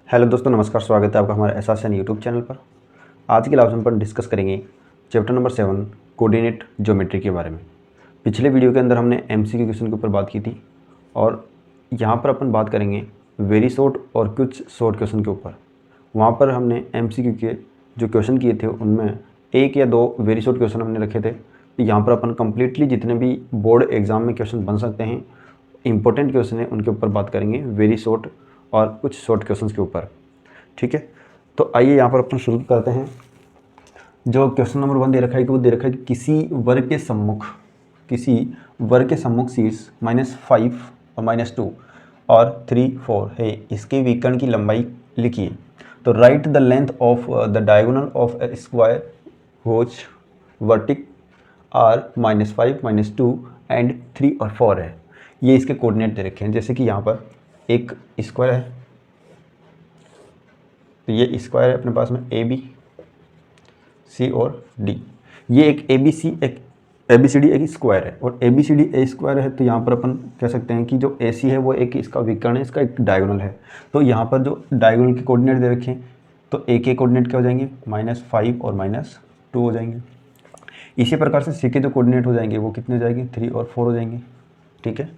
Hello दोस्तों, नमस्कार। स्वागत है आपका हमारे एसएसएन यूट्यूब चैनल पर। आज के क्लास पर डिस्कस करेंगे चैप्टर नंबर 7 कोऑर्डिनेट ज्योमेट्री के बारे में। पिछले वीडियो के अंदर हमने एमसीक्यू क्वेश्चन के ऊपर बात की थी और यहाँ पर अपन बात करेंगे वेरी शॉर्ट और कुछ शॉर्ट क्वेश्चन के ऊपर। वहाँ पर हमने एमसीक्यू के जो क्वेश्चन किए थे उनमें एक या दो वेरी शॉर्ट क्वेश्चन हमने रखे थे। तो यहाँ पर अपन कम्प्लीटली जितने भी बोर्ड एग्ज़ाम में क्वेश्चन बन सकते हैं, इंपॉर्टेंट क्वेश्चन है, उनके ऊपर बात करेंगे, वेरी शॉर्ट और कुछ शॉर्ट क्वेश्चंस के ऊपर। ठीक है, तो आइए यहाँ पर अपन शुरू करते हैं। जो क्वेश्चन नंबर 1 दे रखा है कि वो दे रखा है कि किसी वर्ग के सम्मुख शीर्ष -5 और -2 और 3, 4 है, इसके विकर्ण की लंबाई लिखिए। तो write the length of the diagonal of a square which vertices are -5, -2 and 3 और 4 है। ये इसके कोऑर्डिनेट दे रखे हैं। जैसे कि यहाँ पर एक स्क्वायर है, तो ये स्क्वायर है अपने पास में ए बी सी और डी। ये एक ए बी सी एक स्क्वायर है और A B C D a square है। तो यहाँ पर अपन कह सकते हैं कि जो ए सी है वो एक इसका विकर्ण है, इसका एक डायगोनल है। तो यहाँ पर जो डायगोनल के कोऑर्डिनेट दे रखे हैं, तो ए के कोऑर्डिनेट क्या हो जाएंगे, -5 और -2 हो जाएंगे। इसी प्रकार से सी के जो कोऑर्डिनेट हो जाएंगे वो कितने हो जाएंगे, 3 और 4 हो जाएंगे। ठीक है,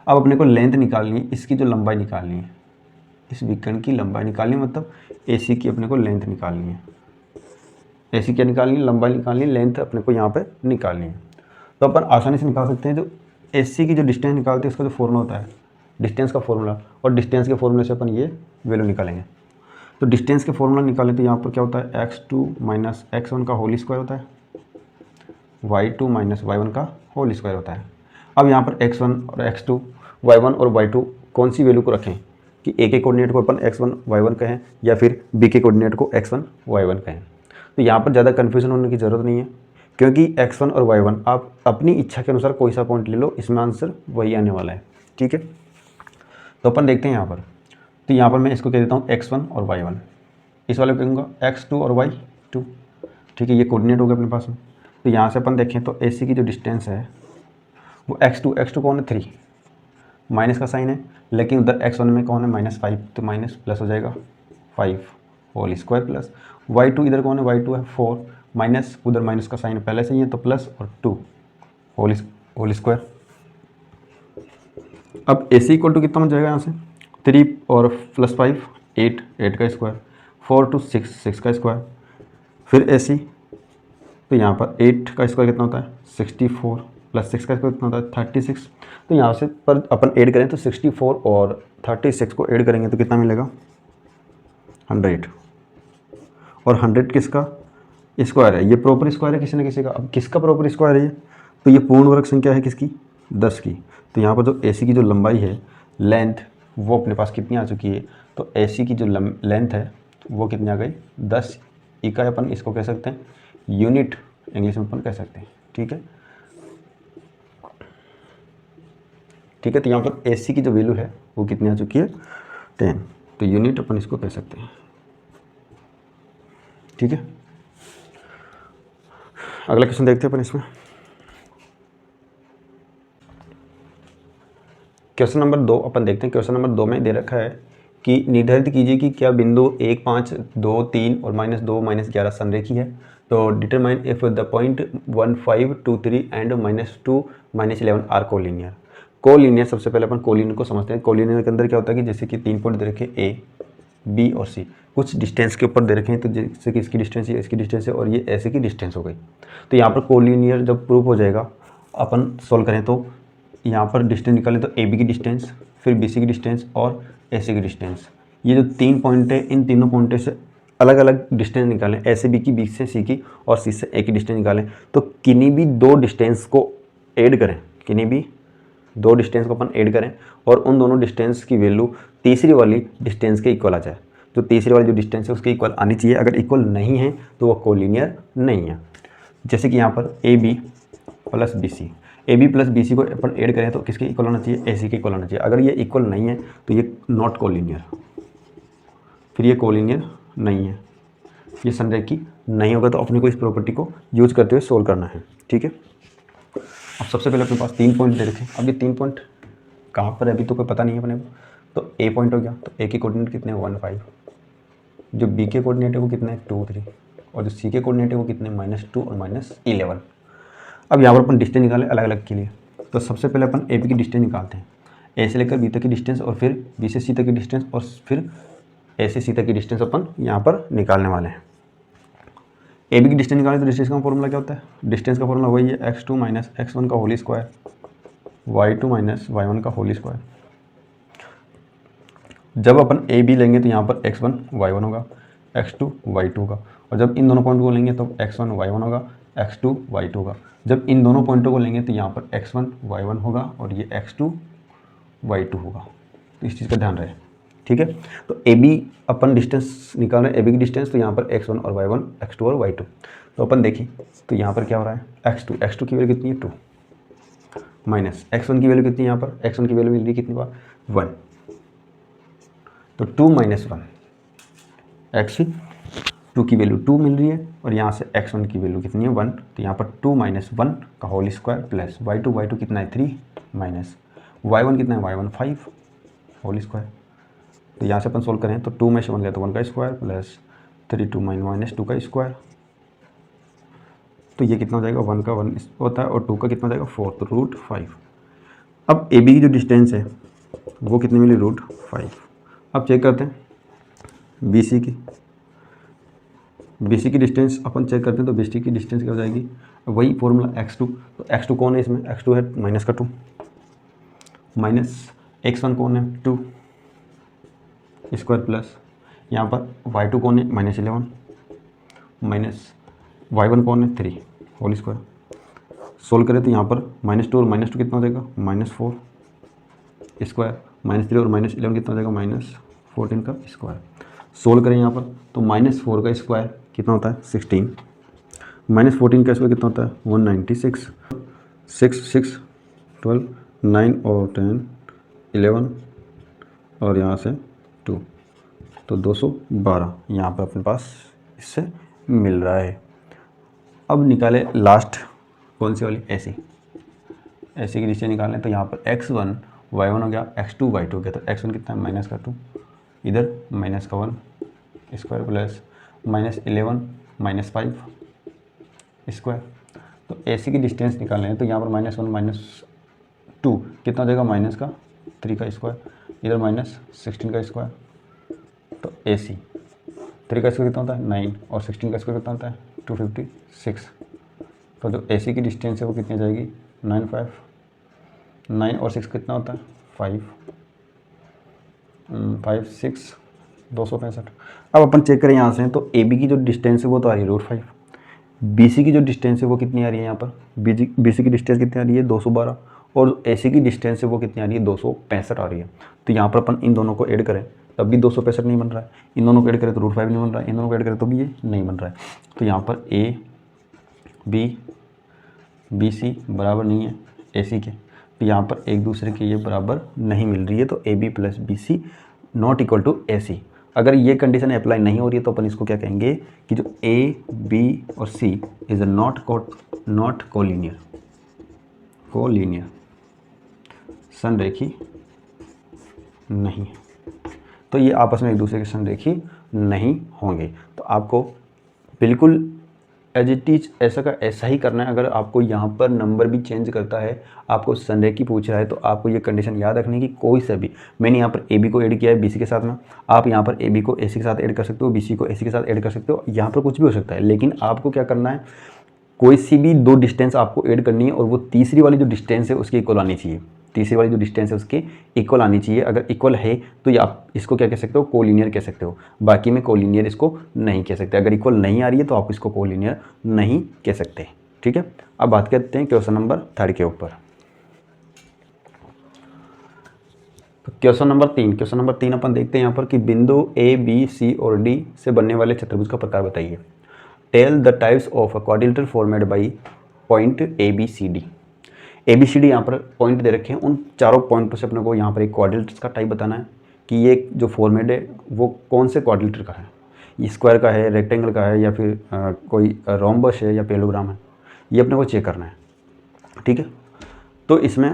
अब अपने को लेंथ निकालनी है, इसकी जो लंबाई निकालनी है, इस विकर्ण की लंबाई निकालनी, मतलब AC की अपने को लेंथ निकालनी है। AC क्या निकालनी है, लंबाई निकालनी है, लेंथ अपने को यहाँ पे निकालनी है। तो अपन आसानी से निकाल सकते हैं। जो AC की जो डिस्टेंस निकालते हैं उसका जो फॉर्मूला होता है, डिस्टेंस का फॉर्मूला, और डिस्टेंस के फॉर्मूले से अपन ये वैल्यू निकालेंगे। तो डिस्टेंस के फॉर्मूला निकालें तो यहाँ पर क्या होता है, x2 - x1 का होल स्क्वायर होता है, y2 - y1 का होल स्क्वायर होता है। अब यहाँ पर x1 और x2, y1 और y2 कौन सी वैल्यू को रखें कि ए के कोऑर्डिनेट को अपन x1 y1 कहें या फिर बी के कोऑर्डिनेट को x1 y1 कहें। तो यहाँ पर ज़्यादा कन्फ्यूजन होने की ज़रूरत नहीं है, क्योंकि x1 और y1 आप अपनी इच्छा के अनुसार कोई सा पॉइंट ले लो, इसमें आंसर वही आने वाला है। ठीक है, तो अपन देखते हैं यहाँ पर। तो यहाँ पर मैं इसको कह देता हूँ x1 और y1, इस वाले को कहूँगा x2 और y2। ठीक है, ये कोऑर्डिनेट हो गया अपने पास में। तो यहाँ से अपन देखें तो AC की जो डिस्टेंस है वो x2 कौन है, 3, माइनस का साइन है, लेकिन उधर x1 में कौन है, -5, तो माइनस प्लस हो जाएगा 5 होल स्क्वायर प्लस y2 इधर कौन है, y2 है 4, माइनस उधर माइनस का साइन पहले से ही है तो प्लस और 2 होल स्क्वायर। अब AC इक्वल टू कितना हो जाएगा, यहाँ से 3 और +5 8 का स्क्वायर, 4 to 6 का स्क्वायर, फिर AC। तो यहाँ पर 8 का स्क्वायर कितना होता है, 64 + 6 का स्क्वायर कितना होता है, 36। तो यहाँ से पर अपन ऐड करें तो 64 और 36 को ऐड करेंगे तो कितना मिलेगा, 100। और 100 किसका स्क्वायर है, ये प्रॉपर स्क्वायर है किसी न किसी का। अब किसका प्रॉपर स्क्वायर है ये, तो ये पूर्ण वर्ग संख्या है किसकी, 10 की। तो यहाँ पर जो AC की जो लंबाई है, लेंथ, वो अपने पास कितनी आ चुकी है, तो AC की जो लेंथ है वो कितनी आ गई, 10 इकाई। अपन इसको कह सकते हैं यूनिट, इंग्लिश में अपन कह सकते हैं। ठीक है, ठीक है। तो यहाँ पर AC की जो वैल्यू है वो कितनी आ चुकी है, 10। तो यूनिट अपन इसको कह सकते हैं। ठीक है, अगला क्वेश्चन देखते हैं अपन इसमें। क्वेश्चन नंबर 2 अपन देखते हैं। क्वेश्चन नंबर 2 में दे रखा है कि निर्धारित कीजिए कि क्या बिंदु 1, 5, 2, 3 और -2, -11 संरेखी है। तो determine if the point 1, 5, 2, 3 and -2, -11 are collinear. Collinear, सबसे पहले अपन कोलिनियर को समझते हैं। कोलिनियर के अंदर क्या होता है कि जैसे कि 3 पॉइंट दे रखे A, B और C, कुछ डिस्टेंस के ऊपर दे रखे हैं। तो जैसे कि इसकी डिस्टेंस, ये इसकी डिस्टेंस है और ये ऐसे की डिस्टेंस हो गई। तो यहाँ पर कोलिनियर जब प्रूफ हो जाएगा, अपन सोल्व करें तो यहाँ पर डिस्टेंस निकालें तो AB की डिस्टेंस, फिर BC की डिस्टेंस और AC की डिस्टेंस। ये जो 3 पॉइंट है, इन तीनों पॉइंटों से अलग अलग डिस्टेंस निकालें, A से B की, B से C की और C से A की डिस्टेंस निकालें। तो किन्हीं भी 2 डिस्टेंस को ऐड करें, किन्हीं भी 2 डिस्टेंस को अपन ऐड करें और उन दोनों डिस्टेंस की वैल्यू तीसरी वाली डिस्टेंस के इक्वल आ जाए। तो तीसरी वाली जो डिस्टेंस है उसके इक्वल आनी चाहिए। अगर इक्वल नहीं है तो वो कोलिनियर नहीं है। जैसे कि यहाँ पर AB + BC, AB + BC को अपन ऐड करें तो किसके इक्वल होना चाहिए, AC के इक्वल होना चाहिए। अगर ये इक्वल नहीं है तो ये नॉट कोलिनियर, फिर ये कोलिनियर नहीं है, ये संरेखी नहीं होगा। तो अपने को इस प्रॉपर्टी को यूज करते हुए सोल्व करना है। ठीक है, अब सबसे पहले अपने पास 3 पॉइंट दे रखे। अब ये 3 पॉइंट कहाँ पर है अभी तो कोई पता नहीं है अपने को। तो A पॉइंट हो गया, तो A की कोऑर्डिनेट कितने हैं, 1, 5। जो बी के कोऑर्डिनेट है वो कितने हैं 2 3, और जो सी के कोऑर्डिनेट है वो कितने -2 और -11। अब यहाँ पर अपन डिस्टेंस निकालें अलग अलग के लिए। तो सबसे पहले अपन ए बी की डिस्टेंस निकालते हैं, ए से लेकर बी तक की डिस्टेंस और फिर बी से सी तक की डिस्टेंस और फिर ए से सी तक की डिस्टेंस अपन यहाँ पर निकालने वाले हैं। ए बी की डिस्टेंस निकालें तो डिस्टेंस का फॉर्मूला क्या होता है, डिस्टेंस का फॉर्मूला वही है x2 - x1 का होल स्क्वायर, y2 - y1 का होल स्क्वायर। जब अपन ए बी लेंगे तो यहाँ पर x1 y1 होगा, x2 y2 होगा, और जब इन दोनों पॉइंट को लेंगे तो x1 y1 होगा, x2 y2 होगा। जब इन दोनों पॉइंटों को लेंगे तो यहाँ पर x1 y1 होगा और ये x2 y2 होगा। तो इस चीज़ का ध्यान रहे, ठीक है। तो ए बी अपन डिस्टेंस निकाल रहे हैं, ए बी की डिस्टेंस, तो यहाँ पर x1 और y1, x2 और y2। तो अपन देखिए तो यहाँ पर क्या हो रहा है, x2 की वैल्यू कितनी है 2, माइनस x1 की वैल्यू कितनी है, यहाँ पर x1 की वैल्यू मिल रही है कितनी बार 1, तो 2 - 1 x2 की वैल्यू 2 मिल रही है और यहाँ से x1 की वैल्यू कितनी है 1, तो यहाँ पर 2 - 1 का होल स्क्वायर प्लस y2 कितना है 3 माइनस y1 कितना है y1 5 होल स्क्वायर। तो यहाँ से अपन सोल्व करें तो 2 में से 1 गया तो 1 का स्क्वायर प्लस 3 2 -2 का स्क्वायर, तो ये कितना हो जाएगा 1 का 1 होता है और 2 का कितना हो जाएगा 4, तो √5। अब ए बी की जो डिस्टेंस है वो कितनी मिली √5। अब चेक करते हैं बी सी की डिस्टेंस अपन चेक करते हैं, तो बी सी की डिस्टेंस क्या हो जाएगी, वही फॉर्मूला x2, तो x2 कौन है इसमें, x2 है -2 माइनस x1 कौन है 2 स्क्वायर प्लस यहाँ पर y2 कौन है -11 माइनस y1 कौन है 3 होल स्क्वायर। सोल्व करें तो यहाँ पर -2 और -2 कितना हो जाएगा -4 स्क्वायर, -3 और -11 कितना हो जाएगा -14 का स्क्वायर। सोल्व करें यहाँ पर तो -4 का स्क्वायर कितना होता है 16, -14 का स्क्वायर कितना होता है 196, 6 6 12 9 और 10 11 और यहाँ से 2, तो 212 यहाँ पर अपने पास इससे मिल रहा है। अब निकाले लास्ट कौन सी वाली ऐसी की डिस्टेंस निकालें, तो यहाँ पर x1 y1 हो गया, x2 y2 हो गया, तो x1 कितना है -2, इधर -1 स्क्वायर प्लस -11 -5 स्क्वायर। तो AC की डिस्टेंस निकालना है तो यहाँ पर -1 -2 कितना हो जाएगा -3 का स्क्वायर, इधर -16 का स्क्वायर, तो AC 3 का स्क्वायर कितना होता है 9 और 16 का स्क्वायर कितना होता है 256। तो जो AC की डिस्टेंस है वो कितनी जाएगी 9 और 6 कितना होता है 5 6 265। अब अपन चेक करें यहाँ से तो AB की जो डिस्टेंस है वो तो आ रही है √5, BC की जो डिस्टेंस है वो कितनी आ रही है, यहाँ पर BC की डिस्टेंस कितनी आ रही है 212 और AC की डिस्टेंस है वो कितनी आ रही है 265 आ रही है। तो यहाँ पर अपन इन दोनों को ऐड करें तब भी 265 नहीं बन रहा है, इन दोनों को ऐड करें तो √5 नहीं बन रहा है, इन दोनों को ऐड करें तो भी ये नहीं बन रहा है। तो यहाँ पर BC बराबर नहीं है AC के, तो यहाँ पर एक दूसरे के ये बराबर नहीं मिल रही है, तो AB + BC not equal to AC। अगर ये कंडीशन अप्लाई नहीं हो रही है तो अपन इसको क्या कहेंगे कि जो A, B और C इज नॉट कोलिनियर संरेखी नहीं है, तो ये आपस में एक दूसरे के संरेखी नहीं होंगे। तो आपको बिल्कुल एज इट इज ऐसा का ऐसा ही करना है। अगर आपको यहाँ पर नंबर भी चेंज करता है, आपको संरेखी पूछ रहा है, तो आपको ये कंडीशन याद रखनी कि कोई सा भी, मैंने यहाँ पर AB को ऐड किया है BC के साथ में, आप यहाँ पर AB को AC के साथ ऐड कर सकते हो, BC को AC के साथ ऐड कर सकते हो, यहाँ पर कुछ भी हो सकता है। लेकिन आपको क्या करना है, कोई सी भी 2 डिस्टेंस आपको ऐड करनी है और वो तीसरी वाली जो डिस्टेंस है उसकी इक्वल आनी चाहिए, तीसरी वाली जो डिस्टेंस है उसके इक्वल आनी चाहिए। अगर इक्वल है तो ये आप इसको क्या कह सकते हो, कोलिनियर कह सकते हो, बाकी में कोलिनियर इसको नहीं कह सकते। अगर इक्वल नहीं आ रही है तो आप इसको कोलिनियर नहीं कह सकते, ठीक है। अब बात करते हैं क्वेश्चन नंबर 3 के ऊपर। तो क्वेश्चन नंबर 3 अपन देखते हैं यहाँ पर कि बिंदु A, B, C और D से बनने वाले चतुर्भुज का प्रकार बताइए। Tell the types of a quadrilateral formed by point ABCD। ABCD यहाँ पर पॉइंट दे रखे हैं, उन चारों पॉइंटों से अपने को यहाँ पर एक क्वाड्रिलेटर का टाइप बताना है कि ये जो फॉर्मेट है वो कौन से क्वाड्रिलेटर का है, ये स्क्वायर का है, रेक्टेंगल का है, या फिर कोई रोम्बस है या पेलोग्राम है, ये अपने को चेक करना है, ठीक है। तो इसमें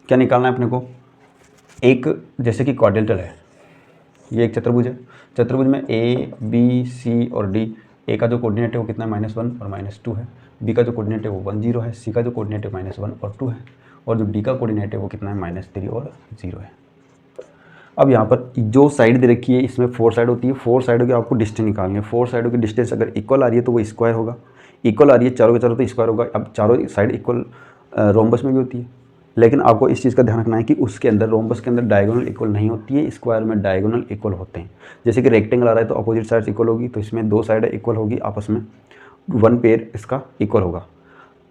क्या निकालना है अपने को, एक जैसे कि क्वाड्रिलेटर है, ये एक चतुर्भुज है, चतुर्भुज में ए बी सी और डी, ए का जो कोऑर्डिनेट है वो कितना है -1 और -2 है, बी का जो कोऑर्डिनेट है वो 1 0 है, सी का जो कोऑर्डिनेट है -1 और 2 है, और जो डी का कोऑर्डिनेट है वो कितना है -3 और 0 है। अब यहाँ पर जो साइड दे रखी है इसमें 4 साइड होती है, 4 साइडों की आपको डिस्टेंस निकालनी है। 4 साइडों की डिस्टेंस अगर इक्वल आ रही है तो वो स्क्वायर होगा, इक्वल आ रही है चारों के चारों तो स्क्वायर होगा। अब चारों साइड इक्वल रोम्बस में भी होती है, लेकिन आपको इस चीज़ का ध्यान रखना है कि उसके अंदर रोम्बस के अंदर डायगोनल इक्वल नहीं होती है, स्क्वायर में डायगोनल इक्वल होते हैं। जैसे कि रेक्टेंगल आ रहा है तो अपोजिट साइड्स इक्वल होगी, तो इसमें 2 साइड इक्वल होगी आपस में, 1 पेयर इसका इक्वल होगा।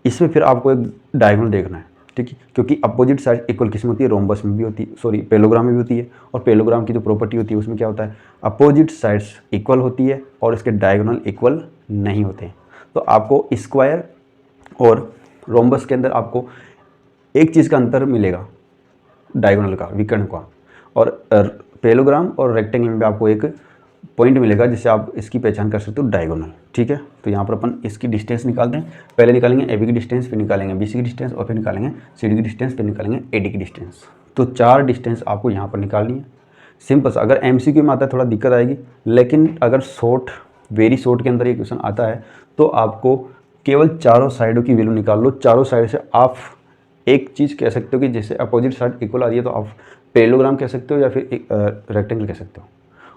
इसमें फिर आपको एक डायगोनल देखना है, ठीक है, क्योंकि अपोजिट साइड इक्वल किस में होती है, रोम्बस में भी होती है, सॉरी पेलोग्राम में भी होती है। और पेलोग्राम की जो प्रॉपर्टी होती है उसमें क्या होता है, अपोजिट साइड्स इक्वल होती है और इसके डायगोनल इक्वल नहीं होते हैं। तो आपको स्क्वायर और रोम्बस के अंदर आपको एक चीज़ का अंतर मिलेगा, डायगोनल का, विकर्ण का, और पेलोग्राम और रेक्टेंगल में भी आपको एक पॉइंट मिलेगा जिससे आप इसकी पहचान कर सकते हो, डायगोनल। ठीक है, तो यहाँ पर अपन इसकी डिस्टेंस निकालते हैं। पहले निकालेंगे ए बी की डिस्टेंस, फिर निकालेंगे बी सी की डिस्टेंस, और फिर निकालेंगे सी डी की डिस्टेंस, फिर निकालेंगे ए डी की डिस्टेंस। तो 4 डिस्टेंस आपको यहाँ पर निकालनी है। सिंपल सा, अगर MCQ में आता है थोड़ा दिक्कत आएगी, लेकिन अगर शॉर्ट, वेरी शॉर्ट के अंदर ये क्वेश्चन आता है तो आपको केवल चारों साइडों की वैल्यू निकाल लो। चारों साइड से आप एक चीज़ कह सकते हो कि जैसे अपोजिट साइड इक्वल आ रही है तो आप पेलोग्राम कह सकते हो या फिर रेक्टेंगल कह सकते हो।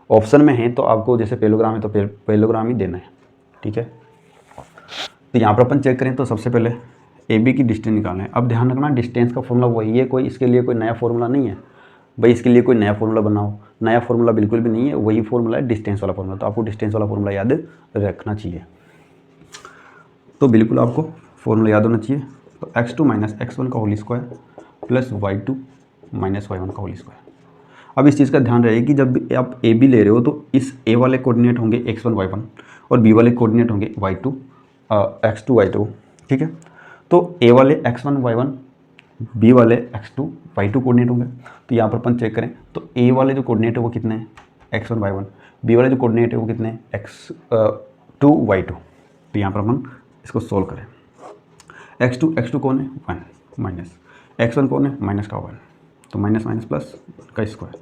ऑप्शन में है तो आपको जैसे पेलोग्राम है तो पेलोग्राम ही देना है। ठीक है, तो यहाँ पर अपन चेक करें तो सबसे पहले ए बी की डिस्टेंस निकालना है। अब ध्यान रखना, डिस्टेंस का फॉर्मूला वही है, कोई इसके लिए कोई नया फॉर्मूला नहीं है भाई, इसके लिए कोई नया फॉर्मूला बनाओ, नया फॉर्मूला बिल्कुल भी नहीं है, वही फॉर्मूला है डिस्टेंस वाला फॉर्मूला। तो आपको डिस्टेंस वाला फॉर्मूला याद रखना चाहिए, तो बिल्कुल आपको फॉर्मूला याद होना चाहिए। तो x2 - x1 का whole square plus y2 - y1 का होल स्क्वायर। अब इस चीज़ का ध्यान रहे कि जब भी आप ए बी ले रहे हो तो इस ए वाले कोऑर्डिनेट होंगे x1 y1 और बी वाले कोऑर्डिनेट होंगे x2 y2। ठीक है, तो ए वाले x1 y1, बी वाले x2 y2 कोऑर्डिनेट होंगे। तो यहाँ पर अपन चेक करें तो ए वाले जो कोऑर्डिनेट है वो कितने हैं, x1 y1, बी वाले जो कोऑर्डिनेट है वो कितने हैं, x2 y2। तो यहाँ पर अपन इसको सोल्व करें। x2 कौन है, 1, माइनस x1 कौन है, माइनस का 1, तो माइनस माइनस प्लस का स्क्वायर,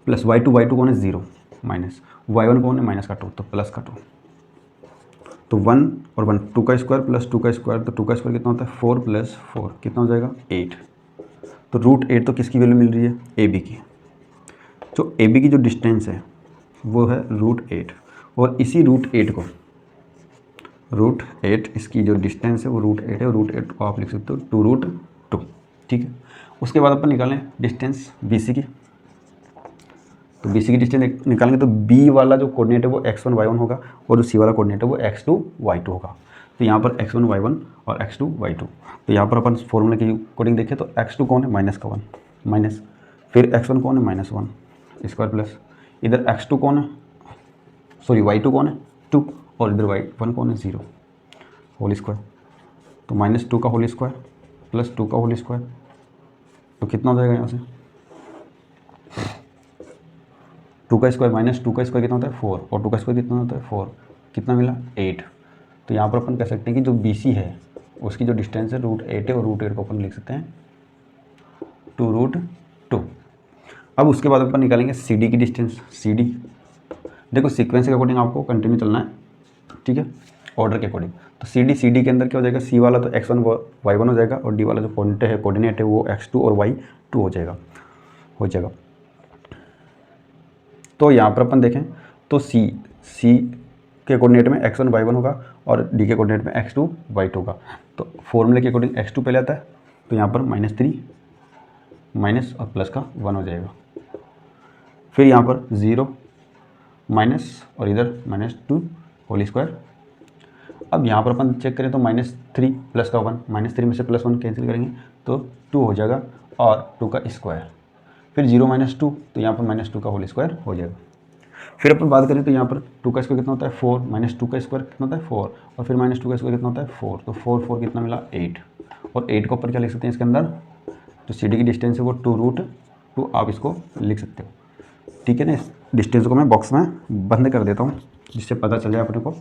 प्लस y2 कौन है 0, माइनस y1 कौन है माइनस का 2, तो प्लस का 2। तो 1 और 1 2 का स्क्वायर प्लस 2 का स्क्वायर, तो 2 का स्क्वायर कितना होता है 4 प्लस 4 कितना हो जाएगा 8। तो √8 तो किसकी वैल्यू मिल रही है, ए बी की। जो ए बी की जो डिस्टेंस है वो है √8, और इसी √8 को, √8 इसकी जो डिस्टेंस है वो √8 है, और √8 को आप लिख सकते हो 2√2। ठीक है, उसके बाद अपन निकालें डिस्टेंस बी सी की। तो बी सी की डिस्टेंस निकालेंगे तो बी वाला जो कोऑर्डिनेट है वो x1 y1 होगा, और जो सी वाला कोऑर्डिनेट है वो x2 y2 होगा। तो यहाँ पर x1 y1 और x2 y2। तो यहाँ पर अपन फॉर्मूले की कोडिंग देखें तो x2 कौन है, माइनस का 1, माइनस फिर x1 कौन है, -1 स्क्वायर, प्लस इधर x2 कौन है, सॉरी y2 कौन है 2, और इधर y1 कौन है 0 होल स्क्वायर। तो -2 का होल स्क्वायर प्लस 2 का होल स्क्वायर, तो कितना हो जाएगा यहाँ से 2 का स्क्वायर माइनस 2 का स्क्वायर कितना होता है 4, और 2 का स्क्वायर कितना होता है 4, कितना मिला 8। तो यहाँ पर अपन कह सकते हैं कि जो बी सी है उसकी जो डिस्टेंस है √8 है, और √8 को अपन लिख सकते हैं 2√2। अब उसके बाद अपन निकालेंगे सी डी की डिस्टेंस। सी डी देखो सीक्वेंस के अकॉर्डिंग आपको कंटिन्यू चलना है, ठीक है, ऑर्डर के अकॉर्डिंग। तो सी डी के अंदर क्या हो जाएगा, सी वाला तो x1 y1 हो जाएगा, और डी वाला जो कोऑर्डिनेट है वो x2 और y2 हो जाएगा। तो यहाँ पर अपन देखें तो सी के कोऑर्डिनेट में x1 y1 होगा, और डी के कोऑर्डिनेट में x2 y2 होगा। तो फॉर्मूले के अकॉर्डिंग x2 पहले आता है, तो यहाँ पर -3 माइनस और प्लस का 1 हो जाएगा। फिर यहाँ पर 0 माइनस और इधर -2 होल स्क्वायर। अब यहाँ पर अपन चेक करें तो -3 प्लस का 1, -3 में से +1 कैंसिल करेंगे तो 2 हो जाएगा, और 2 का स्क्वायर, फिर 0 - 2, तो यहाँ पर -2 का होल स्क्वायर हो जाएगा। फिर अपन बात करें तो यहाँ पर 2 का स्क्वायर कितना होता है 4, -2 का स्क्वायर कितना होता है 4, और फिर -2 का स्क्वायर कितना होता है 4, तो 4 कितना मिला 8, और 8 को ऊपर क्या लिख सकते हैं इसके अंदर, तो सी डी की डिस्टेंस है वो 2√2 आप इसको लिख सकते हो। ठीक है ना, इस डिस्टेंस को मैं बॉक्स में बंद कर देता हूँ जिससे पता चल जाए अपने को।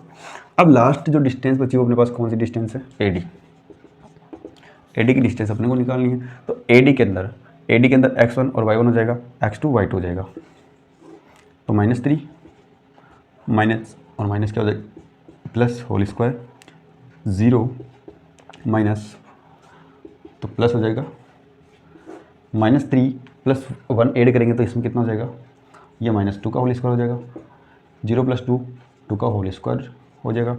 अब लास्ट जो डिस्टेंस बची वो अपने पास कौन सी डिस्टेंस है, ए डी की डिस्टेंस अपने को निकालनी है। तो ए डी के अंदर x1 और y1 हो जाएगा, x2 y2 हो जाएगा। तो -3 माइनस और माइनस क्या हो जाएगा प्लस होल स्क्वायर, 0 माइनस तो प्लस हो जाएगा, -3 प्लस 1 ऐड करेंगे तो इसमें कितना हो जाएगा, ये -2 का होल स्क्वायर हो जाएगा, 0 + 2 2 का होल स्क्वायर हो जाएगा।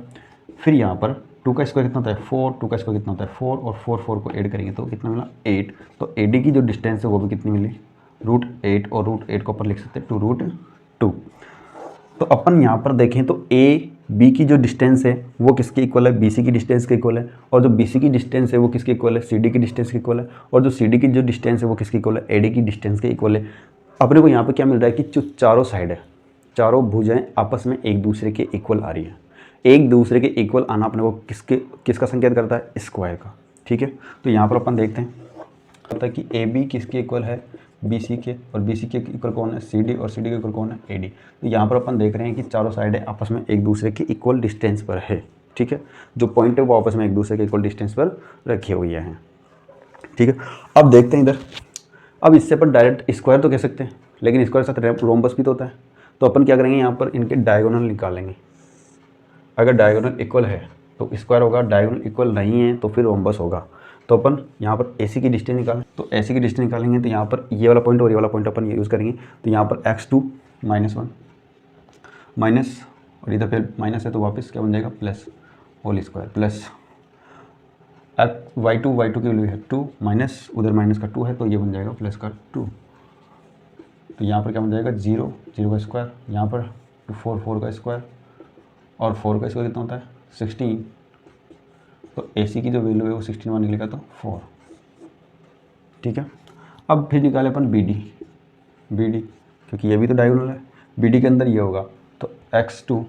फिर यहाँ पर 2 का स्क्वायर कितना होता है 4, 2 का स्क्वायर कितना होता है 4 और 4 को ऐड करेंगे तो कितना मिला 8। तो AD की जो डिस्टेंस है वो भी कितनी मिली √8 और √8 को ऊपर लिख सकते हैं 2√2। तो अपन यहाँ पर देखें तो AB की जो डिस्टेंस है वो किसके इक्वल है, BC की डिस्टेंस के इक्वल है, और जो BC की डिस्टेंस है वो किसके इक्वल है, CD की डिस्टेंस के इक्वल है, और जो CD की जो डिस्टेंस है वो किसके इक्वल है, AD की डिस्टेंस के इक्वल है। अपने को यहाँ पर क्या मिल रहा है कि जो चारों साइड है, चारों भुजाएं आपस में एक दूसरे के इक्वल आ रही है। एक दूसरे के इक्वल आना अपने को किसका संकेत करता है, स्क्वायर का। ठीक है, तो यहाँ पर अपन देखते हैं होता है कि AB किसके इक्वल है, BC के, और BC के इक्वल कौन है, CD, और CD के इक्वल कौन है, AD। तो यहाँ पर अपन देख रहे हैं कि चारों साइडें आपस में एक दूसरे के इक्वल डिस्टेंस पर है। ठीक है, जो पॉइंट है वो आपस में एक दूसरे के इक्वल डिस्टेंस पर रखे हुए हैं। ठीक है, अब देखते हैं इधर। अब इससे पर डायरेक्ट स्क्वायर तो कह सकते हैं, लेकिन स्क्वायर के साथ रोम्बस भी तो होता है। तो अपन क्या करेंगे, यहाँ पर इनके डायगोनल निकालेंगे। अगर डायगोनल इक्वल है तो स्क्वायर होगा, डायगोनल इक्वल नहीं है तो फिर रोम्बस होगा। तो अपन यहाँ पर AC की डिस्टेंस निकालें, तो AC की डिस्टेंस निकालेंगे तो यहाँ पर ये वाला पॉइंट और ये वाला पॉइंट अपन यूज़ करेंगे। तो यहाँ पर x2 -1 माइनस, और इधर फिर माइनस है तो वापस क्या बन जाएगा plus whole square, plus y2 की वैल्यू है 2 माइनस, उधर माइनस का 2 है तो ये बन जाएगा प्लस का 2। तो यहाँ पर क्या बन जाएगा 0 का स्क्वायर, यहाँ पर 4 का स्क्वायर, और 4 का स्क्वायर कितना होता है 16। तो AC की जो वैल्यू है वो 16 बार निकलेगा तो 4। ठीक है, अब फिर निकाले अपन BD क्योंकि ये भी तो डायगोनल है। BD के अंदर ये होगा तो x2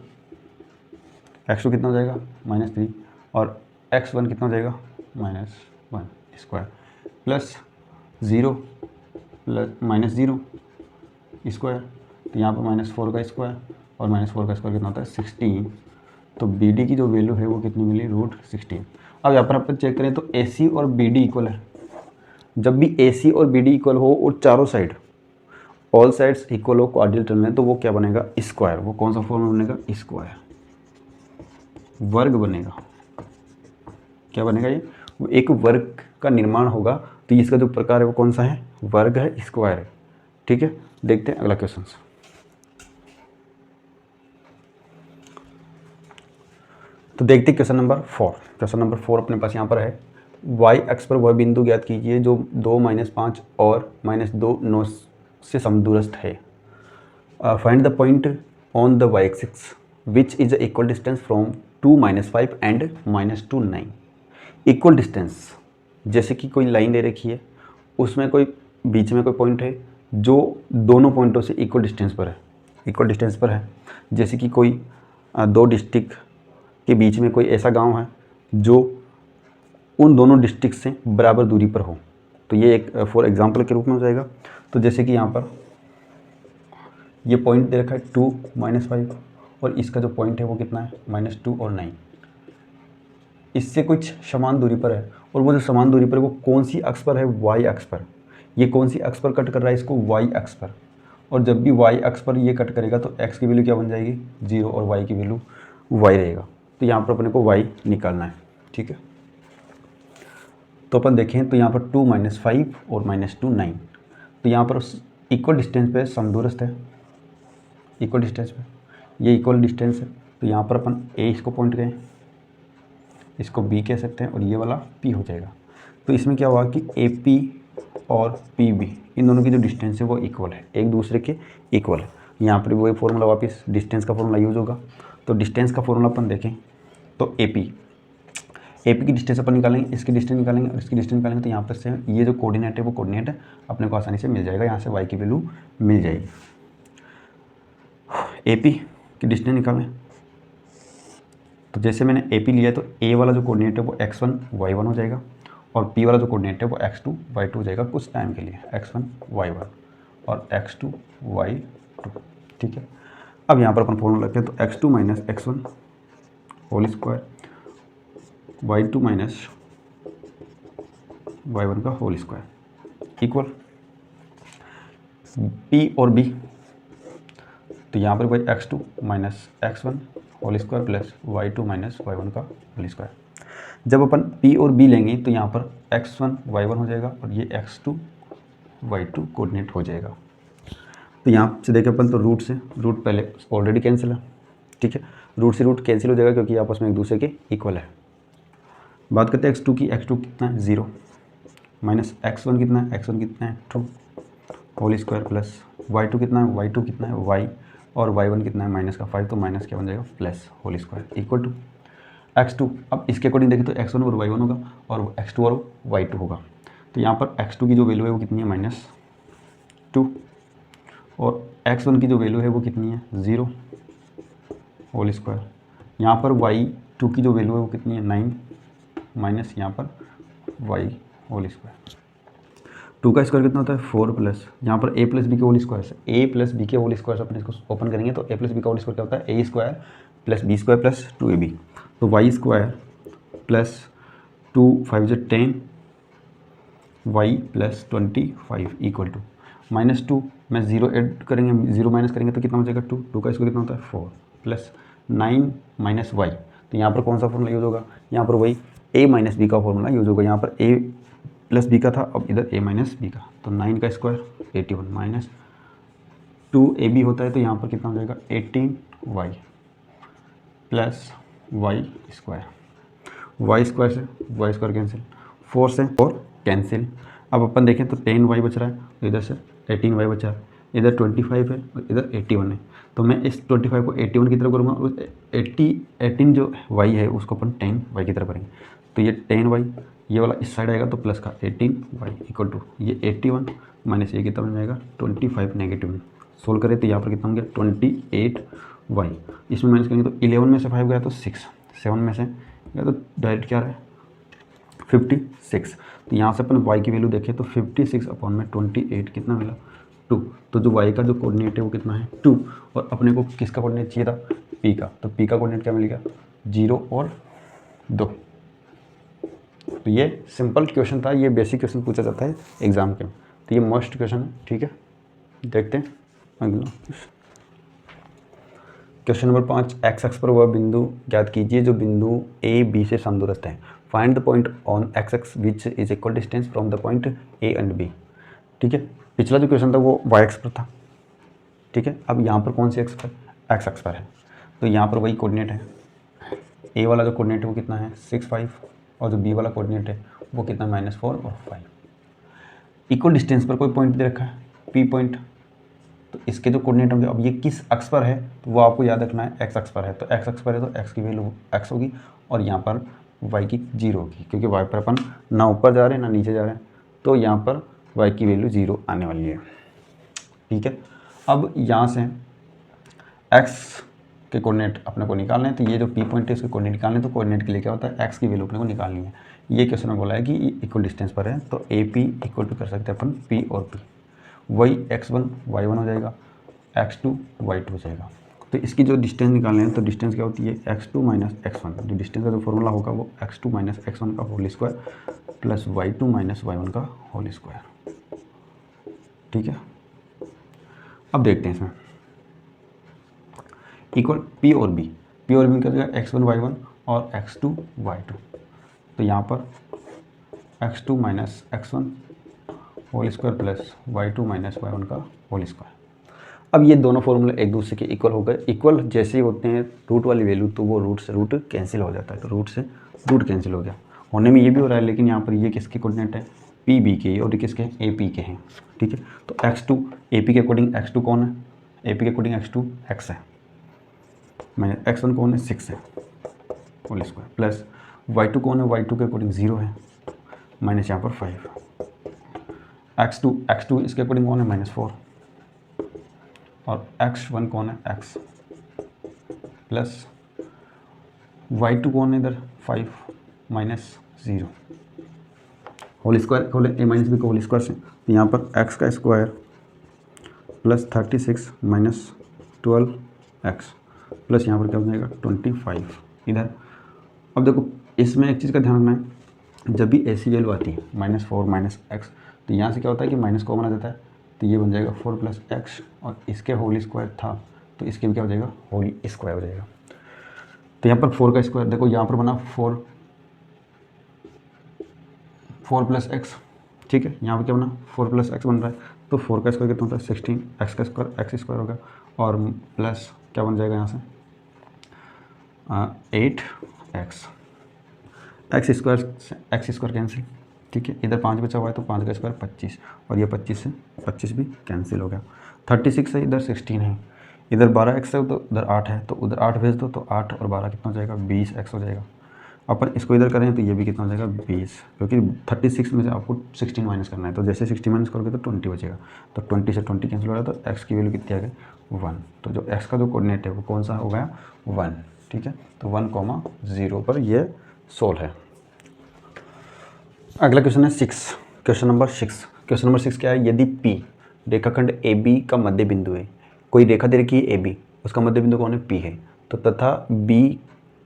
कितना हो जाएगा -3, और x1 कितना हो जाएगा -1 स्क्वायर, प्लस 0 -0 स्क्वायर, तो यहाँ पर -4 का स्क्वायर, और -4 का स्क्वायर कितना होता है 16। तो BD की जो वैल्यू है वो कितनी मिली √16। अब यहाँ पर अपन चेक करें तो AC और BD इक्वल है। जब भी AC और BD इक्वल हो और चारों साइड ऑल साइड्स इक्वल हो क्वाड्रेटिक में, तो वो क्या बनेगा स्क्वायर। वो कौन सा फॉर्म बनेगा, स्क्वायर, वर्ग बनेगा। क्या बनेगा, ये एक वर्ग का निर्माण होगा। तो इसका जो प्रकार है वो कौन सा है, वर्ग है, स्क्वायर है। ठीक है, देखते हैं अगला क्वेश्चन। तो देखते हैं क्वेश्चन नंबर 4। क्वेश्चन नंबर 4 अपने पास यहाँ पर है, y अक्ष पर वह बिंदु ज्ञात कीजिए जो 2 - 5 और -2 9 से समदूरस्थ है। Find the point on the y axis which is equal distance from 2 - 5 and -2 9। Equal distance, जैसे कि कोई लाइन दे रखी है, उसमें कोई बीच में कोई पॉइंट है जो दोनों पॉइंटों से इक्वल डिस्टेंस पर है। जैसे कि कोई दो डिस्ट्रिक्ट के बीच में कोई ऐसा गांव है जो उन दोनों डिस्ट्रिक्ट से बराबर दूरी पर हो। तो ये एक फॉर एग्जांपल के रूप में हो जाएगा। तो जैसे कि यहाँ पर ये पॉइंट दे रखा है 2 - 5, और इसका जो पॉइंट है वो कितना है -2 और 9। इससे कुछ समान दूरी पर है, और वो जो समान दूरी पर है वो कौन सी अक्ष पर है, y अक्ष पर। ये कौन सी अक्ष पर कट कर रहा है, इसको y अक्ष पर। और जब भी y अक्ष पर ये कट करेगा तो x की वैल्यू क्या बन जाएगी 0, और y की वैल्यू y रहेगा। तो यहाँ पर अपने को y निकालना है। ठीक है, तो अपन देखें तो यहाँ पर 2 - 5 और -2 9। तो यहाँ पर इक्वल डिस्टेंस पे समदूरस्थ है, इक्वल डिस्टेंस पे, ये इक्वल डिस्टेंस है। तो यहाँ पर अपन A इसको पॉइंट करें, इसको B कह सकते हैं, और ये वाला P हो जाएगा। तो इसमें क्या हुआ कि AP और PB इन दोनों की जो डिस्टेंस है वो इक्वल है, एक दूसरे के इक्वल है। यहाँ पर वही फॉर्मूला वापस डिस्टेंस का फॉर्मूला यूज़ होगा। तो डिस्टेंस का फॉर्मूला अपन देखें तो AP की डिस्टेंस अपन निकालेंगे, इसकी डिस्टेंस निकालेंगे और इसकी डिस्टेंस निकालेंगे। तो यहाँ पर से ये जो कोऑर्डिनेट है वो कोऑर्डिनेट अपने को आसानी से मिल जाएगा, यहाँ से y की वैल्यू मिल जाएगी। AP की डिस्टेंस निकालें, तो जैसे मैंने AP लिया तो A वाला जो कोऑर्डिनेट है वो x1 y1 हो जाएगा, और P वाला जो कोऑर्डिनेट है वो x2 y2 हो जाएगा कुछ टाइम के लिए, x1 y1 और x2 y2। ठीक है, अब यहाँ पर अपन फॉर्मूला रखते हैं तो x2 - x1 whole square, y2 - y1 का होल स्क्वायर इक्वल P और B। तो यहाँ पर भाई x2 minus x1 whole square plus y2 minus y1 का होल स्क्वायर। जब अपन p और b लेंगे तो यहाँ पर x1 y1 हो जाएगा और ये x2 y2 कोऑर्डिनेट हो जाएगा। तो यहाँ से देखें अपन तो रूट से रूट पहले ऑलरेडी कैंसिल है, ठीक है, रूट से रूट कैंसिल हो जाएगा क्योंकि आपस में एक दूसरे के इक्वल है। बात करते हैं x2 की, x2 कितना है 0 माइनस x1 कितना है, x1 कितना है 2 होल स्क्वायर प्लस y2 कितना है, y2 कितना है y और y1 कितना है माइनस का 5, तो माइनस क्या बन जाएगा plus whole square equal to x2। अब इसके अकॉर्डिंग देखें तो x1 और y1 होगा और x2 और y2 होगा। तो यहाँ पर x2 की जो वैल्यू है वो कितनी है -2 और x1 की जो वैल्यू है वो कितनी है 0 होल स्क्वायर। यहाँ पर y2 की जो वैल्यू है वो कितनी है 9 माइनस यहाँ पर y होल स्क्वायर। 2 का स्क्वायर कितना होता है 4 प्लस यहाँ पर a प्लस बी के होल स्क्वायर से a प्लस बी के होल स्क्वायर से अपन इसको ओपन करेंगे तो a प्लस बी का होल स्क्वायर क्या होता है a square plus B square plus 2ab। तो y square plus 2 5 10 y plus 25 equal to -2 में 0 ऐड करेंगे, 0 माइनस करेंगे तो कितना हो जाएगा 2। 2 का स्क्वायर कितना होता है 4 प्लस 9 माइनस y। तो यहाँ पर कौन सा फॉर्मूला यूज़ होगा, यहाँ पर वही a माइनस बी का फॉर्मूला यूज़ होगा। यहाँ पर a प्लस बी का था, अब इधर a माइनस बी का, तो 9 का स्क्वायर 81 माइनस 2ab होता है तो यहाँ पर कितना हो जाएगा 18y plus Y square. Y square से वाई स्क्वायर कैंसिल, 4 से 4 कैंसिल। अब अपन देखें तो 10y बच रहा है, तो इधर से 18y बचा है, इधर 25 है और इधर 81 है। तो मैं इस 25 को 81 की तरफ करूँगा और 18 जो y है उसको अपन 10y की तरफ करेंगे। तो ये 10y ये वाला इस साइड आएगा तो प्लस का 18y इक्वल टू ये 81 माइनस ये कितना बन जाएगा 25 नेगेटिव में। सोल्व करें तो यहाँ पर कितना हो गया 28y। इसमें माइनस करेंगे तो 11 में से 5 गया तो 6, 7 में से गया तो डायरेक्ट क्या रहा है 56। तो यहाँ से अपन y की वैल्यू देखें तो 56 अपॉन में 28 कितना मिला 2। तो जो y का जो कोऑर्डिनेट है वो कितना है 2 और अपने को किसका कोऑर्डिनेट चाहिए था p का, तो p का कोऑर्डिनेट क्या मिलेगा 0 और 2। तो ये सिंपल क्वेश्चन था, ये बेसिक क्वेश्चन पूछा जाता है एग्जाम के में, तो ये मोस्ट क्वेश्चन है। ठीक है, देखते हैं अगला क्वेश्चन नंबर 5। एक्स एक्स पर वह बिंदु ज्ञात कीजिए जो बिंदु ए बी से समदूरस्थ है। Find the point on x axis which is equal distance from the point A and B. ठीक है, पिछला जो क्वेश्चन था वो वाई एक्स पर था। ठीक है, अब यहाँ पर कौन सी एक्स पर, एक्स एक्स पर है, तो यहाँ पर वही कोऑर्डिनेट है। ए वाला जो कोऑर्डिनेट है वो कितना है 6 5 और जो बी वाला कोऑर्डिनेट है वो कितना -4 और 5। इक्वल डिस्टेंस पर कोई पॉइंट दे रखा है पी पॉइंट, तो इसके जो कोऑर्डिनेट होंगे, अब ये किस अक्ष पर है तो वो आपको याद रखना है एक्स अक्ष पर है। तो एक्स अक्ष पर है तो एक्स की वैल्यू एक्स होगी और यहाँ पर वाई की 0 होगी, क्योंकि वाई पर अपन ना ऊपर जा रहे हैं ना नीचे जा रहे हैं, तो यहाँ पर वाई की वैल्यू 0 आने वाली है। ठीक है, अब यहाँ से एक्स के कोऑर्डिनेट अपने को निकालने हैं, तो ये जो पी पॉइंट है इसके कोऑर्डिनेट निकालने, तो कोऑर्डिनेट के लिए क्या होता है एक्स की वैल्यू अपने को निकालनी है। ये क्वेश्चन में बोला है कि इक्वल डिस्टेंस पर है, तो ए पी इक्वल टू कर सकते हैं अपन पी और पी, वही x1 y1 हो जाएगा, x2 y2 हो जाएगा। तो इसकी जो डिस्टेंस निकालने हैं तो डिस्टेंस क्या होती है x2 माइनस x1, जो डिस्टेंस का जो फॉर्मूला होगा वो x2 माइनस x1 का whole square plus y2 minus y1 का होल स्क्वायर। ठीक है, अब देखते हैं इसमें इक्वल p और b कर देगा x1 y1 और x2 y2। तो यहाँ पर x2 minus x1 whole square plus y2 minus y1 का होल स्क्वायर। अब ये दोनों फॉर्मूले एक दूसरे के इक्वल हो गए। इक्वल जैसे ही होते हैं रूट वाली वैल्यू तो वो रूट से रूट कैंसिल हो जाता है, तो रूट से रूट कैंसिल हो गया। होने में ये भी हो रहा है, लेकिन यहाँ पर ये किसके कोऑर्डिनेट है पी बी के और किसके ए पी के हैं। ठीक है, तो x2 ए पी के अकॉर्डिंग x2 कौन है, ए पी के अकॉर्डिंग x2 x है, माइनस x1 कौन है 6 है होल स्क्वायर प्लस y2 कौन है y2 के अकॉर्डिंग 0 है माइनस यहाँ पर 5। x2 इसके अकॉर्डिंग कौन है -4 और x1 कौन है x प्लस y2 कौन है इधर 5 माइनस 0 होल स्क्वायर होल ए माइनस बी का होल स्क्वायर से, तो यहाँ पर x का square plus 36 minus 12x plus यहाँ पर क्या हो जाएगा 25 इधर। अब देखो इसमें एक चीज़ का ध्यान रखना है, जब भी ऐसी वैल्यू आती है -4 माइनस x, तो यहाँ से क्या होता है कि माइनस कॉमन आ जाता है, तो ये बन जाएगा 4 प्लस x और इसके होल स्क्वायर था तो इसके भी क्या हो जाएगा, होल स्क्वायर हो जाएगा। तो यहाँ पर 4 का स्क्वायर देखो, यहाँ पर बना 4 प्लस एक्स, ठीक है, यहाँ पर क्या बना 4 प्लस एक्स बन रहा है, तो 4 का स्क्वायर कितना होता है 16, एक्स का स्क्वायर एक्स स्क्वायर होगा, और प्लस क्या बन जाएगा यहाँ से 8 एक्स स्क्वायर कैंसिल, ठीक है, इधर 5 बचा हुआ है तो 5 का स्क्वायर 25, और ये 25 से 25 भी कैंसिल हो गया। 36 है, इधर 16 है, इधर 12 एक्स है तो उधर 8 है, तो उधर 8 भेज दो तो 8 और 12 कितना हो जाएगा 20 एक्स हो जाएगा। अपन इसको इधर करें तो ये भी कितना हो जाएगा 20, क्योंकि 36 में से आपको 16 माइनस करना है, तो जैसे 60 माइनस करोगे तो 20 बचेगा, तो 20 से 20 कैंसिल हो रहा है, तो एक्स की वैल्यू कितनी आ गई 1। तो जो एक्स का जो कोऑर्डिनेट है वो कौन सा हो गया 1, ठीक है, तो 1,0 पर ये सोल्व है। अगला क्वेश्चन है क्वेश्चन नंबर 6 क्या है, यदि P रेखाखंड AB का मध्य बिंदु है, कोई रेखा दे रखी है AB, उसका मध्य बिंदु कौन है P है, तो तथा B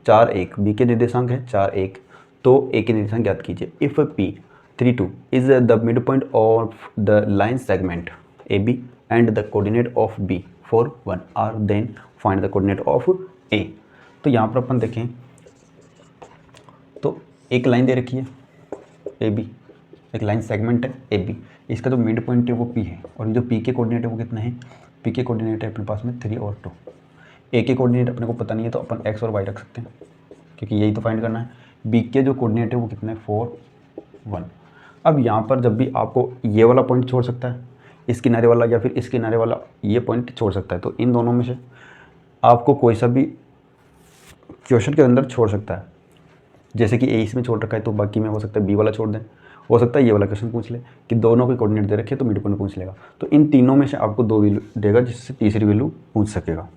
4,1, B के निर्देशांक है 4,1, तो A के निर्देशांक ज्ञात कीजिए। If P 3,2 is the mid point of the line segment AB and the coordinate of B 4,1 are, then find the coordinate of A। तो यहाँ पर अपन देखें तो एक लाइन दे रखी है AB, एक लाइन सेगमेंट है AB, इसका जो मिड पॉइंट है वो P है, और जो P के कोऑर्डिनेट है वो कितने हैं, P के कोऑर्डिनेट है अपने पास में 3 और 2, A के कोऑर्डिनेट अपने को पता नहीं है तो अपन x और y रख सकते हैं, क्योंकि यही तो फाइंड करना है। B के जो कोऑर्डिनेट है वो कितने 4, 1। अब यहाँ पर जब भी आपको ये वाला पॉइंट छोड़ सकता है, इस किनारे वाला या फिर इस किनारे वाला ये पॉइंट छोड़ सकता है, तो इन दोनों में से आपको कोई सा भी क्वेश्चन के अंदर छोड़ सकता है। जैसे कि A इसमें छोड़ रखा है तो बाकी में हो सकता है B वाला छोड़ दें, हो सकता है ये वाला क्वेश्चन पूछ ले कि दोनों के कोऑर्डिनेट दे रखे तो मिड पॉइंट पूछ लेगा, तो इन तीनों में से आपको 2 वैल्यू देगा जिससे तीसरी वैल्यू पूछ सकेगा।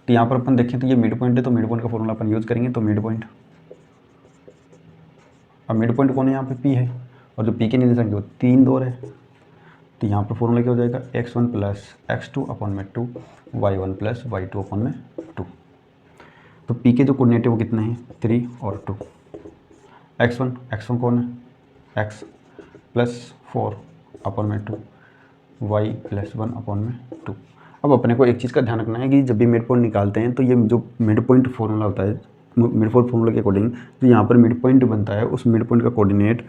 तो यहाँ पर अपन देखें तो ये मिड पॉइंट है, तो मिड पॉइंट का फॉर्मूला अपन यूज़ करेंगे, तो मिड पॉइंट, अब मिड पॉइंट कौन है यहाँ पे P है, और जो P के निर्देशांक वो 3, 2 है, तो यहाँ पर फॉर्मूला क्या हो जाएगा x1 प्लस x2 अपॉन में 2, y1 प्लस y2 अपॉन में 2। तो P के जो कोऑर्डिनेट है वो कितने हैं 3 और 2, x1 कौन है x प्लस 4 अपॉन में 2, y प्लस 1 अपॉन में 2। अब अपने को एक चीज़ का ध्यान रखना है कि जब भी मिड पॉइंट निकालते हैं तो ये जो मिड पॉइंट फॉर्मूला होता है, मिड पॉइंट फॉर्मूला के अकॉर्डिंग जो यहाँ पर मिड पॉइंट बनता है उस मिड पॉइंट का कोऑर्डिनेट,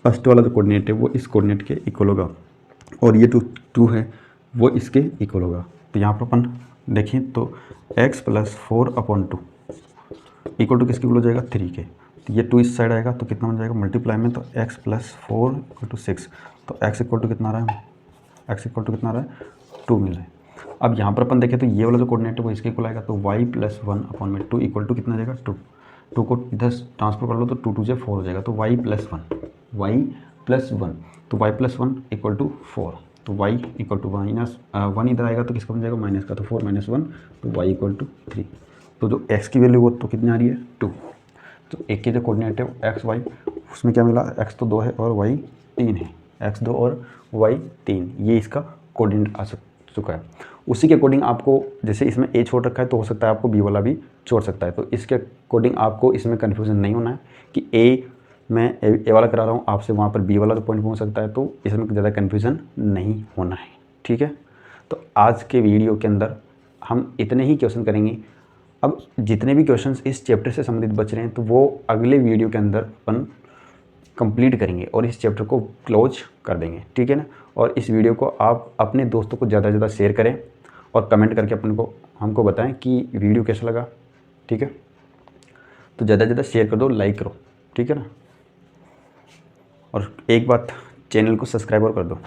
फर्स्ट वाला जो कोऑर्डिनेट है वो इस कोऑर्डिनेट के इक्वल होगा, और ये 2 है वो इसके इक्वल होगा। तो यहाँ पर अपन देखें तो x plus 4 upon 2 equal to किसके इक्वल हो जाएगा 3 के, तो ये 2 इस साइड आएगा तो कितना बन जाएगा मल्टीप्लाई में, तो x प्लस 4 इक्वल टू 6, तो x इक्वल टू कितना आ रहा है, x इक्वल टू कितना आ रहा है 2 मिल रहा है। अब यहाँ पर अपन देखें तो ये वाला जो कोऑर्डिनेट है वो इसके इक्वल आएगा, तो y प्लस 1 अपॉन में 2 इक्वल टू कितना आ जाएगा 2 को इधर ट्रांसफर कर लो तो 2 2 से 4 हो जाएगा, तो y प्लस 1 तो y प्लस 1 इक्वल टू 4, तो y इक्वल टू माइनस 1 इधर आएगा तो किसका बन जाएगा माइनस का, तो 4 माइनस 1 तो y इक्वल टू 3। तो जो x की वैल्यू वो तो कितनी आ रही है 2, तो एक के जो कोऑर्डिनेट है x y उसमें क्या मिला x तो 2 है और y 3 है, x 2 और y 3, ये इसका कोऑर्डिनेट आ चुका है। उसी के अकॉर्डिंग आपको जैसे इसमें a छोड़ रखा है तो हो सकता है आपको b वाला भी छोड़ सकता है, तो इसके अकॉर्डिंग आपको इसमें कन्फ्यूज़न नहीं होना है कि a मैं ए वाला करा रहा हूँ आपसे, वहाँ पर बी वाला तो पॉइंट पहुँच सकता है, तो इसमें ज़्यादा कन्फ्यूज़न नहीं होना है, ठीक है। तो आज के वीडियो के अंदर हम इतने ही क्वेश्चन करेंगे। अब जितने भी क्वेश्चंस इस चैप्टर से संबंधित बच रहे हैं तो वो अगले वीडियो के अंदर अपन कंप्लीट करेंगे और इस चैप्टर को क्लोज कर देंगे, ठीक है ना। और इस वीडियो को आप अपने दोस्तों को ज़्यादा से ज़्यादा शेयर करें और कमेंट करके हमको बताएं कि वीडियो कैसा लगा, ठीक है। तो ज़्यादा से ज़्यादा शेयर कर दो, लाइक करो, ठीक है ना। और एक बात, चैनल को सब्सक्राइब और कर दो।